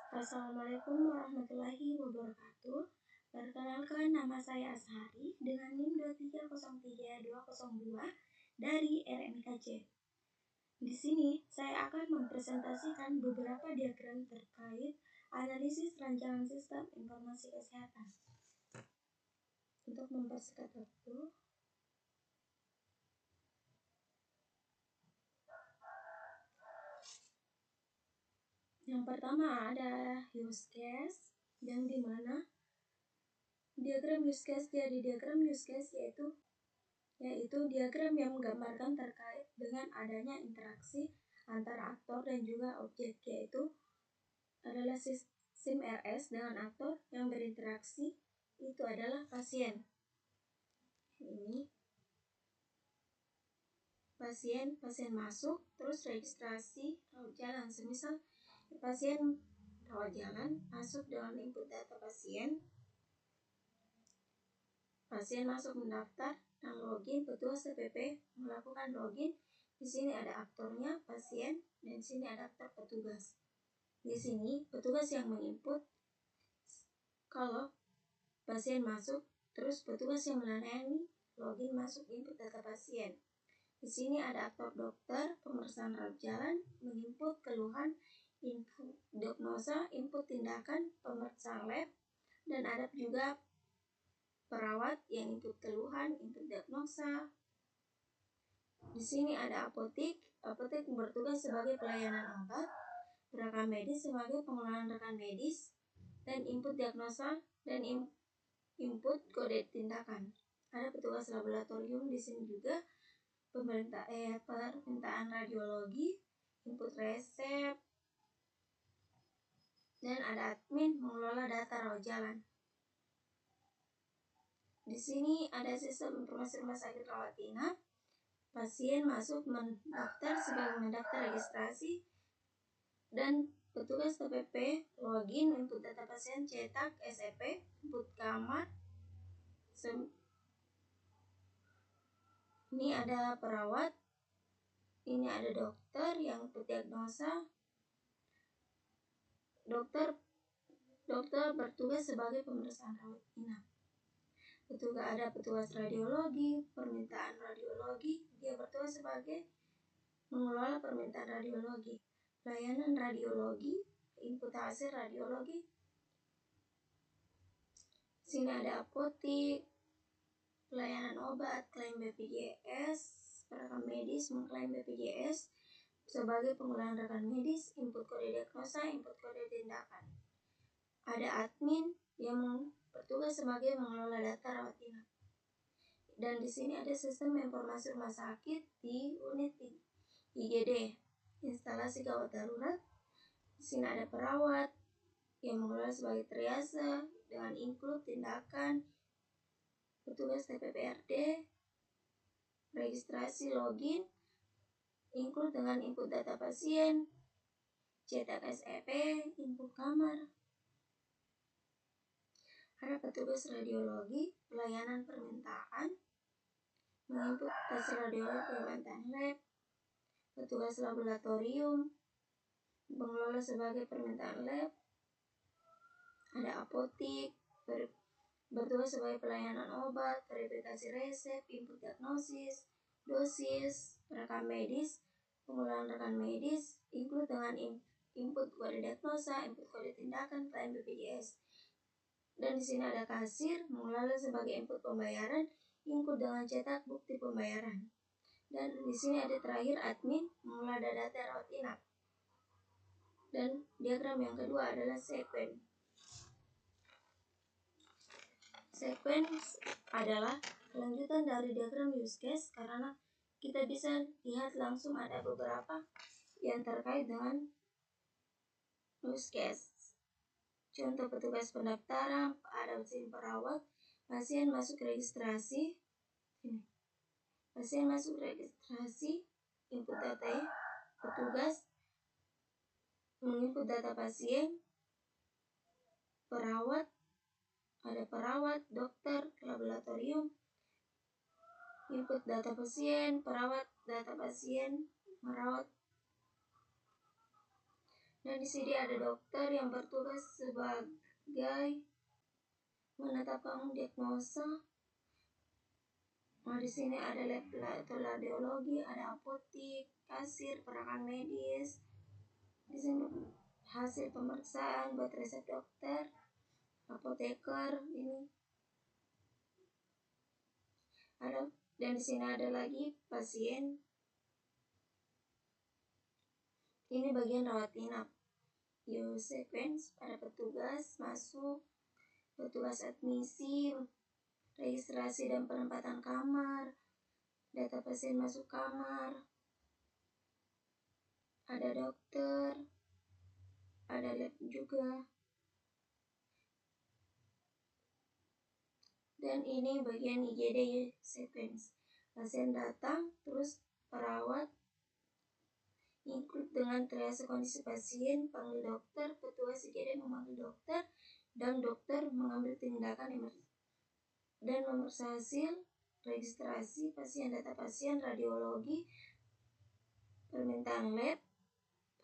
Assalamualaikum warahmatullahi wabarakatuh. Perkenalkan, nama saya Ashari dengan NIM 2303202 dari RMIKJ. Di sini saya akan mempresentasikan beberapa diagram terkait analisis rancangan sistem informasi kesehatan. Untuk mempersingkat waktu, yang pertama ada use case, yang dimana diagram use case yaitu diagram yang menggambarkan terkait dengan adanya interaksi antara aktor dan juga objek, yaitu adalah SIM RS dengan aktor yang berinteraksi itu adalah pasien. Ini pasien masuk, terus registrasi rawat jalan. Semisal pasien rawat jalan masuk dengan input data pasien masuk mendaftar dan login, petugas TPP melakukan login. Di sini ada aktornya pasien dan di sini ada aktor petugas. Di sini petugas yang menginput kalau pasien masuk, terus petugas yang melayani login masuk input data pasien. Di sini ada aktor dokter, pemeriksaan rawat jalan, menginput keluhan, input diagnosa, input tindakan, pemeriksaan lab, dan ada juga perawat yang input keluhan, input diagnosa. Di sini ada apotek bertugas sebagai pelayanan obat, perekam medis sebagai pengelolaan rekan medis, dan input diagnosa dan input kode tindakan. Ada petugas laboratorium di sini juga, permintaan radiologi, input resep, dan ada admin mengelola data rawat jalan. Di sini ada sistem informasi rumah sakit rawat inap. Pasien masuk mendaftar sebagai mendaftar registrasi, dan petugas TPP login, input data pasien, cetak SEP, input kamar. Ini ada perawat, ini ada dokter yang input diagnosa. Dokter bertugas sebagai pemeriksaan rawat inap. Ada petugas radiologi, permintaan radiologi, dia bertugas sebagai mengelola permintaan radiologi. Pelayanan radiologi, input hasil radiologi. Sini ada apotek, pelayanan obat, klaim BPJS, perekam medis mengklaim BPJS sebagai pengelolaan rekan medis, input kode diagnosa, input kode tindakan. Ada admin yang bertugas sebagai mengelola data rawat inap. Dan di sini ada sistem informasi rumah sakit di unit IGD, instalasi gawat darurat. Di sini ada perawat yang mengelola sebagai triase dengan include tindakan, petugas TPPRD, registrasi login, include dengan input data pasien, cetak SEP, input kamar. Ada petugas radiologi, pelayanan permintaan, menginput hasil radiologi permintaan lab, petugas laboratorium, mengelola sebagai permintaan lab. Ada apotek, bertugas sebagai pelayanan obat, verifikasi resep, input diagnosis, dosis, rekam medis, pengelolaan rekan medis, include dengan input kode diagnosa, input kode tindakan, klaim BPJS. Dan di sini ada kasir, mengelola sebagai input pembayaran, include dengan cetak bukti pembayaran. Dan di sini ada terakhir admin, mengelola data rawat inap. Dan diagram yang kedua adalah sequence. Sequence adalah kelanjutan dari diagram use case karena kita bisa lihat langsung ada beberapa yang terkait dengan use case. Contoh petugas pendaftaran, ada mesin perawat, pasien masuk registrasi. Pasien masuk registrasi, input data petugas, menginput data pasien, perawat, ada perawat, dokter, laboratorium, input data pasien, perawat, data pasien, merawat. Dan di sini ada dokter yang bertugas sebagai menetapkan diagnosa. Nah, di sini ada lab atau radiologi, ada apotik, kasir, perangkat medis. Di sini hasil pemeriksaan buat resep dokter, apoteker ini. Ada, dan di sini ada lagi pasien. Ini bagian rawat inap. Sequence, ada petugas masuk, petugas admisi, registrasi dan penempatan kamar, data pasien masuk kamar, ada dokter, ada lab juga. Dan ini bagian IGD sequence. Pasien datang, terus perawat include dengan triase kondisi pasien, panggil dokter, petugas IGD memanggil dokter, dan dokter mengambil tindakan dan memeriksa hasil registrasi pasien, data pasien, radiologi, permintaan lab,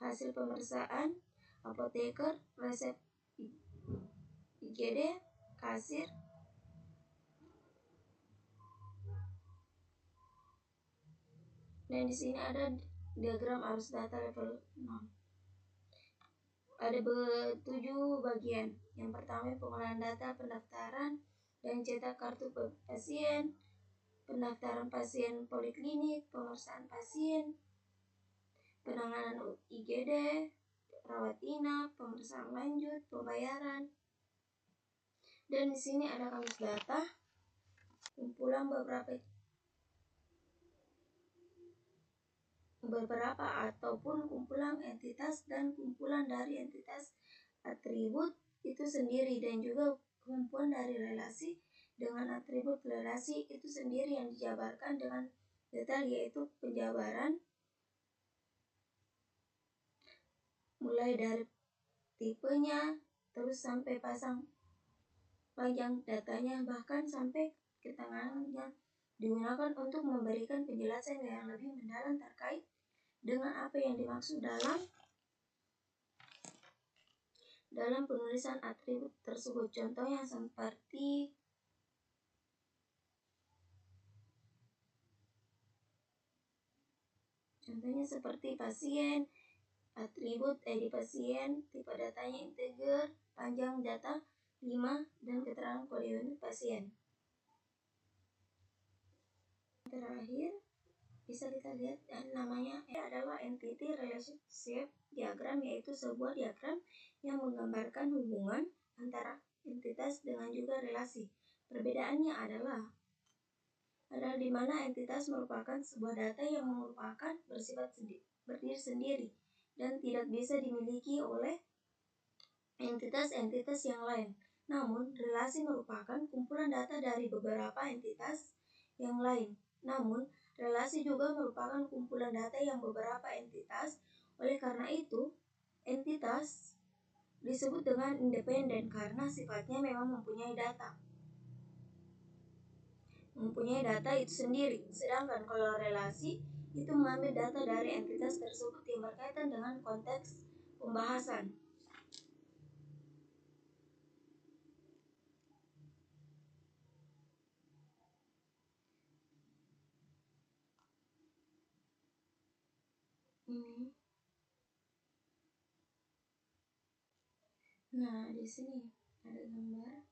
hasil pemeriksaan, apoteker, resep IGD, kasir. Dan di sini ada diagram arus data level 0. Ada 7 bagian. Yang pertama pengolahan data, pendaftaran dan cetak kartu pasien, pendaftaran pasien poliklinik, pemeriksaan pasien, penanganan IGD, rawat inap, pemeriksaan lanjut, pembayaran. Dan di sini ada kamus data, kumpulan beberapa ataupun kumpulan entitas dan kumpulan dari entitas atribut itu sendiri, dan juga kumpulan dari relasi dengan atribut relasi itu sendiri yang dijabarkan dengan detail, yaitu penjabaran mulai dari tipenya terus sampai panjang datanya, bahkan sampai keterangan yang digunakan untuk memberikan penjelasan yang lebih mendalam terkait dengan apa yang dimaksud dalam penulisan atribut tersebut. Contohnya seperti pasien, atribut ID pasien, tipe datanya integer, panjang data 5, dan keterangan kode unit pasien. Terakhir bisa kita lihat namanya adalah entity relationship diagram, yaitu sebuah diagram yang menggambarkan hubungan antara entitas dengan juga relasi. Perbedaannya adalah di mana entitas merupakan sebuah data yang merupakan bersifat berdiri sendiri dan tidak bisa dimiliki oleh entitas-entitas yang lain. Namun, relasi merupakan kumpulan data dari beberapa entitas yang lain. Namun, relasi juga merupakan kumpulan data yang beberapa entitas. Oleh karena itu, entitas disebut dengan independen karena sifatnya memang mempunyai data itu sendiri. Sedangkan kalau relasi itu mengambil data dari entitas tersebut yang berkaitan dengan konteks pembahasan. Ini. Nah, di sini ada gambar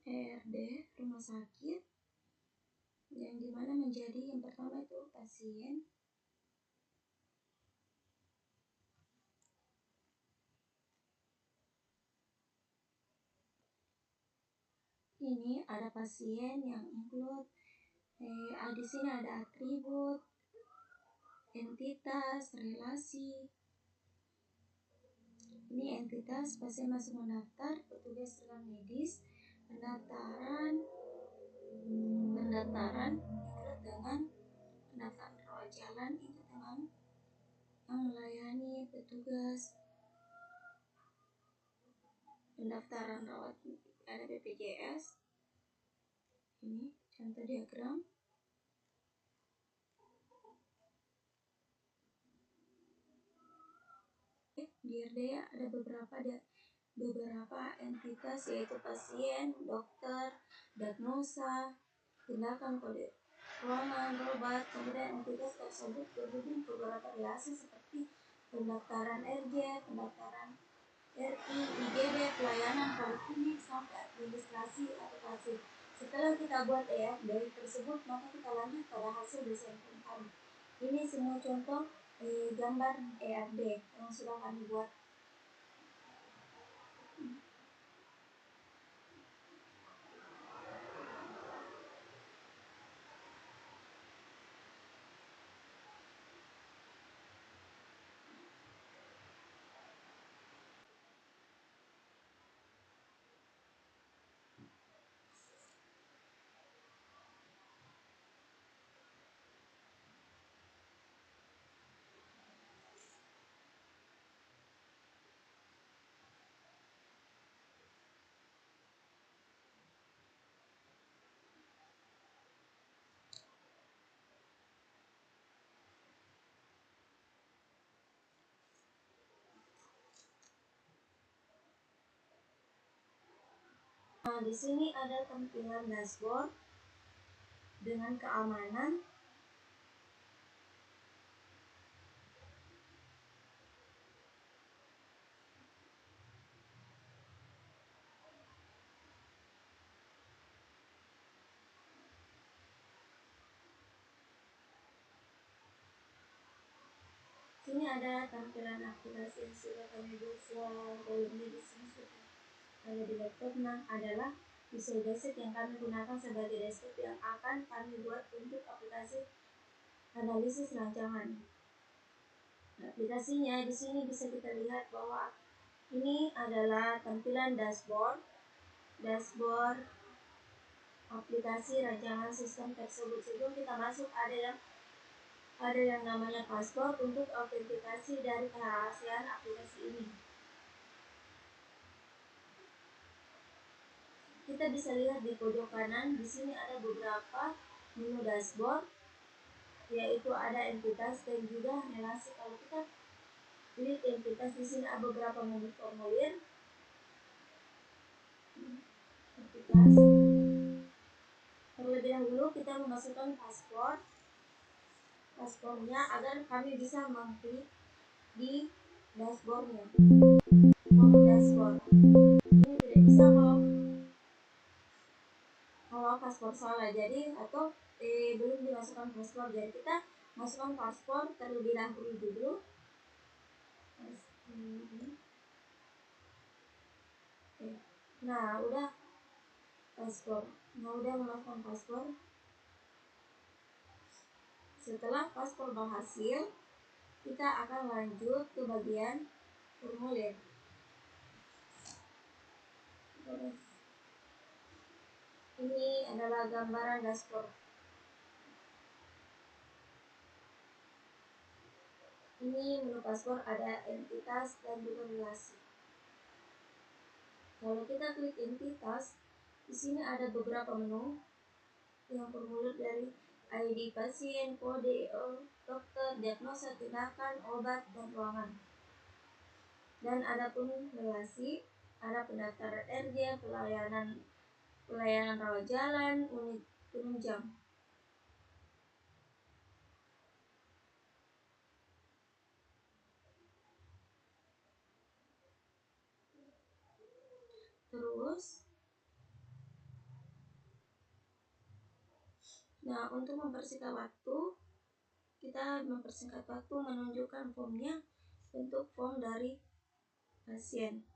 ERD rumah sakit yang dimana menjadi yang pertama itu pasien, ini ada pasien yang include di sini ada atribut, entitas, relasi. Ini entitas, pasien masuk mendaftar, petugas rekam medis, pendaftaran include dengan pendaftaran rawat jalan itu dengan yang melayani petugas, pendaftaran rawat ada BPJS. Ini contoh diagram. RD ada beberapa entitas, yaitu pasien, dokter, diagnosa, tindakan kode ruangan, obat. Kemudian entitas tersebut berhubung ke beberapa relasi seperti pendaftaran RJ, pendaftaran RI, IGD, pelayanan poliklinik, sampai administrasi aplikasi. Setelah kita buat EFD tersebut, maka kita lanjut pada hasil desain kami. Ini semua contoh gambar EFD yang sudah kami buat. Nah, di sini ada tampilan dashboard dengan keamanan. Sini ada tampilan aplikasi yang sudah kami buat sebelumnya. Di sini sudah ada di laptop. Nah, adalah Visual Basic yang kami gunakan sebagai desktop yang akan kami buat untuk aplikasi analisis rancangan. Aplikasinya di sini bisa kita lihat bahwa ini adalah tampilan dashboard aplikasi rancangan sistem tersebut. Sebelum kita masuk ada yang namanya password untuk autentikasi dari kerahasiaan aplikasi ini. Kita bisa lihat di pojok kanan, di sini ada beberapa menu dashboard, yaitu ada entitas dan juga relasi. Kalau kita klik entitas, di sini ada beberapa menu formulir. Entitas. Terlebih dahulu kita memasukkan passwordnya agar kami bisa mengklik di dashboardnya. Dashboard ini tidak bisa kalau password salah, jadi atau belum dimasukkan password. Jadi kita masukkan password terlebih dahulu dulu. Nah, udah memasukkan password. Setelah password berhasil, kita akan lanjut ke bagian formulir. Ini adalah gambaran dashboard. Ini menu password, ada entitas dan juga relasi. Kalau kita klik entitas, di sini ada beberapa menu yang formulir dari ID pasien, kode dokter, diagnosa, tindakan, obat, dan ruangan. Dan ada pun relasi, ada pendaftaran RJ, pelayanan rawat jalan, unit penunjang. Terus, nah untuk mempersingkat waktu, kita mempersingkat waktu menunjukkan formnya, bentuk form dari pasien.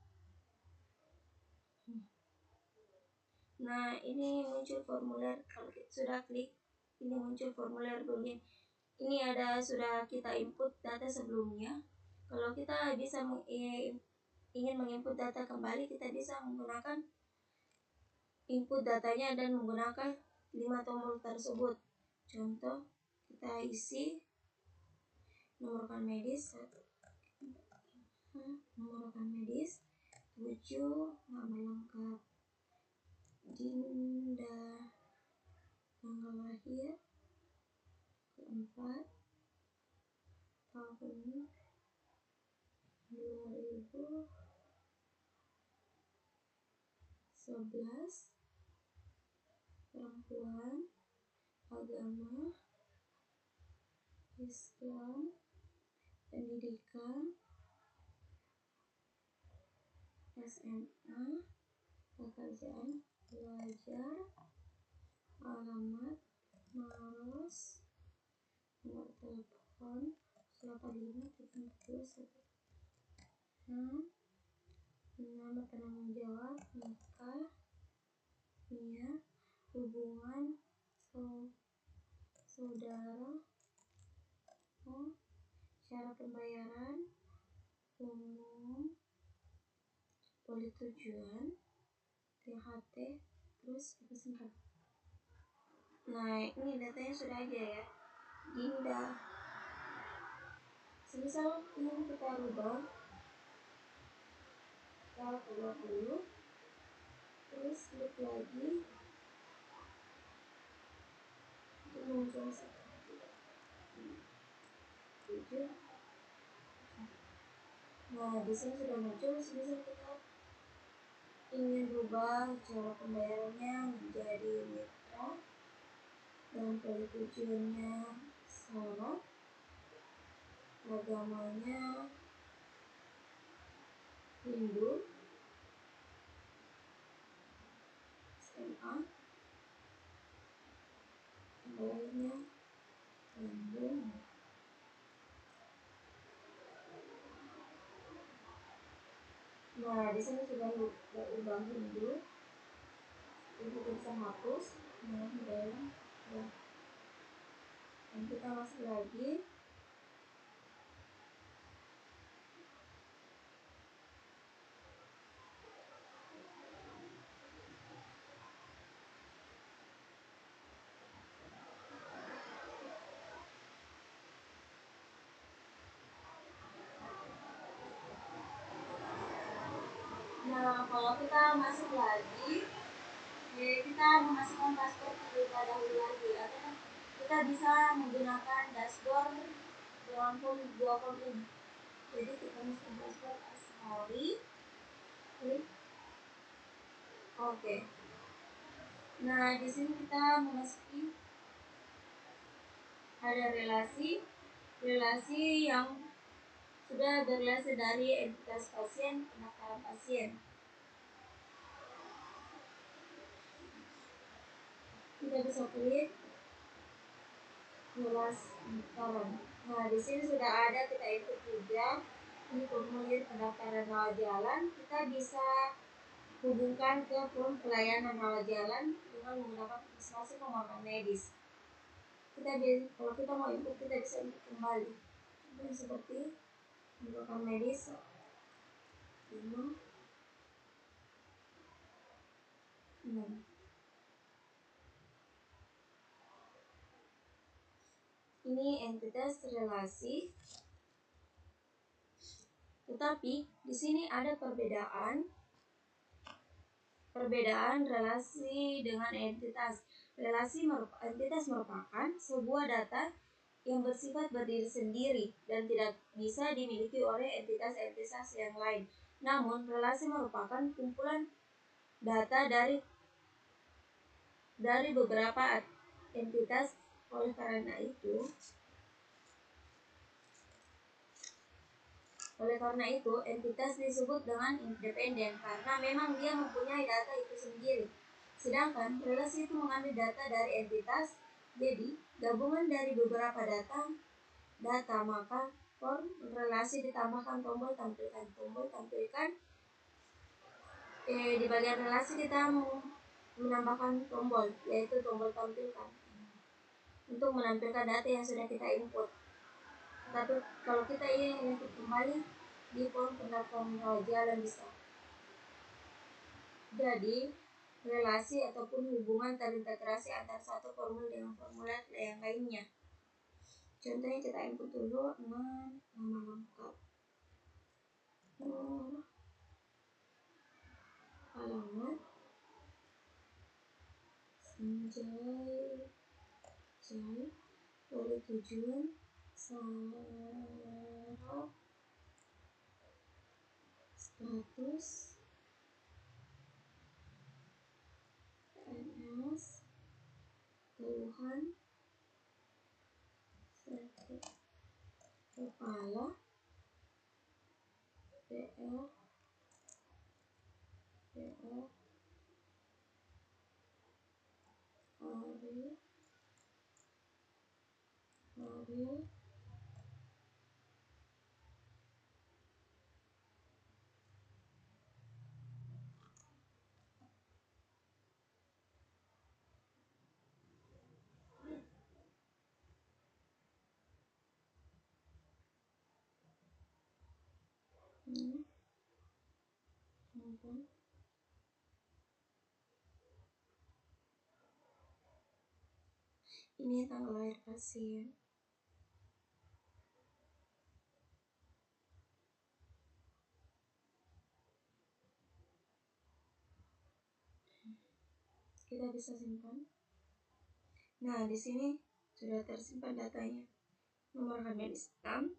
Nah, ini muncul formulir. Kalau kita sudah klik, ini muncul formulir begini. Ini sudah kita input data sebelumnya. Kalau kita bisa ingin menginput data kembali, kita bisa menggunakan input datanya dan menggunakan 5 tombol tersebut. Contoh, kita isi nomor rekan medis, nomor rekan medis 7, nama lengkap Dinda, tanggal lahir 4 tahun 2005, 11, perempuan, agama, Islam, pendidikan, SMA, pekerjaan, belajar, alamat, Maros, nomor telepon 085 nama penanggung jawab, nikah, hubungan saudara, cara pembayaran, umum, polytujuan, THT, terus pesan. Nah, ini datanya sudah aja ya. Dinda. Semisal ingin kita rubah kita ubah dulu, terus klik lagi untuk muncul 7. Nah, di sini sudah muncul. Semisal kita ingin rubah cara pembayarannya menjadi mitra dan polytujuannya syarat, agamanya Hindu, SMA, bayarnya Bandung. Nah, di sini sudah ubah Hindu. Jadi kita bisa hapus. Nah, dalam ya. Dan kita masuk lagi. Nah, kalau kita masuk lagi, kita memasukkan password terlebih dahulu lagi, atau kita bisa menggunakan dashboard dalam form 2 form ini. Jadi kita masuk dashboard Asmari, klik oke. Nah, di sini kita memasuki ada relasi yang sudah berrelasi dari entitas pasien, pendaftaran pasien. Kita bisa klik relasi pendaftaran. Nah, di sini sudah ada, kita input juga di formulir pendaftaran rawat jalan. Kita bisa hubungkan ke form pelayanan rawat jalan dengan menggunakan administrasi pengurusan medis. Kalau kita mau input, kita bisa input kembali. Ini seperti pengurusan medis 5, 6. Ini entitas relasi. Tetapi di sini ada perbedaan relasi dengan entitas. Entitas merupakan sebuah data yang bersifat berdiri sendiri dan tidak bisa dimiliki oleh entitas-entitas yang lain. Namun, relasi merupakan kumpulan data dari beberapa entitas. Oleh karena itu, entitas disebut dengan independen karena memang dia mempunyai data itu sendiri. Sedangkan relasi itu mengambil data dari entitas, jadi gabungan dari beberapa data, maka form relasi ditambahkan tombol tampilkan. Di bagian relasi kita menambahkan tombol, yaitu tombol tampilkan untuk menampilkan data yang sudah kita input. Tapi kalau kita ingin input kembali di form pendaftaran rawat jalan bisa. Jadi relasi ataupun hubungan terintegrasi antara satu formulir dengan formulir yang lainnya. Contohnya kita input dulu nama lengkap, alamat, Sanjay, polytujuan, syarat, 100 PNS keluhan sakit kepala DR Ariel ini tanggal lahir pasien. Kita bisa simpan. Nah, di sini sudah tersimpan datanya. Nomor rekening medis 6.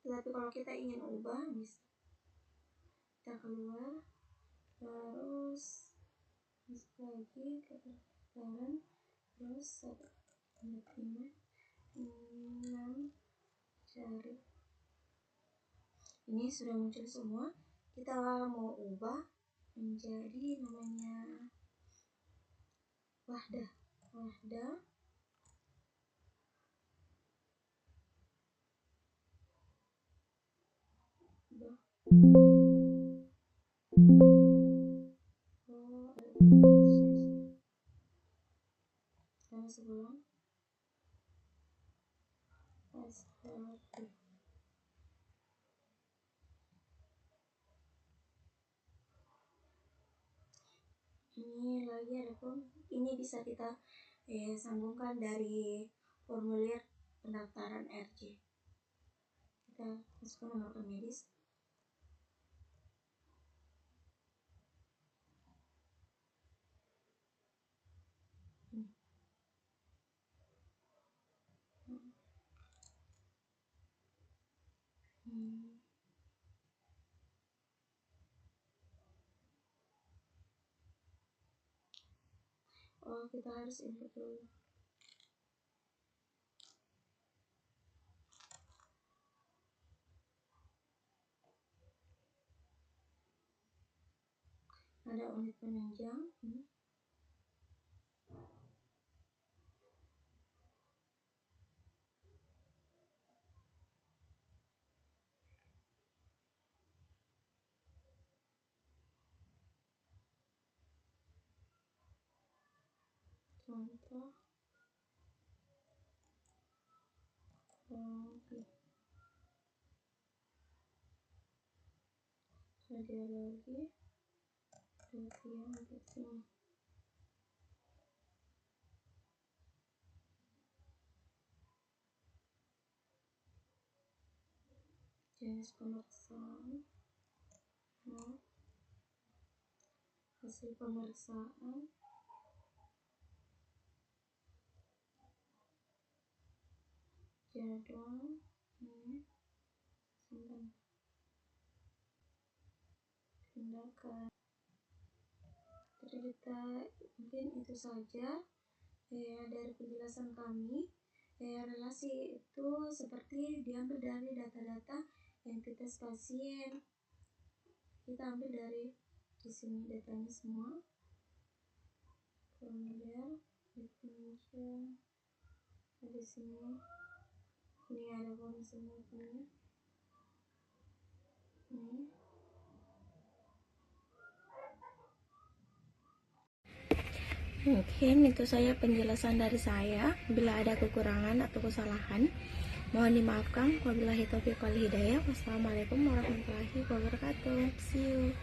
Tetapi kalau kita ingin ubah, bisa kita keluar, terus masuk lagi ke pendaftaran, terus 1, 6 cari. Ini sudah muncul semua. Kita mau ubah menjadi namanya Wahdah. Sebulan SLP. Ini lagi ada form. Ini bisa kita sambungkan dari formulir pendaftaran RJ. Kita masukkan nomor rekening medis. Oh, kita harus input dulu. Ada unit penunjang. Contoh radiologi jenis pemeriksaan, hasil pemeriksaan, jadwal, simpan tindakan. Jadi kita mungkin itu saja dari penjelasan kami. Relasi itu seperti diambil dari data-data entitas pasien. Kita ambil dari di sini datanya semua. Formulir definition di sini. Ini ada form semuanya. Ini. Mungkin itu saja penjelasan dari saya. Bila ada kekurangan atau kesalahan, mohon dimaafkan. Wabillahi taufiq wal hidayah. Wassalamualaikum warahmatullahi wabarakatuh. See you.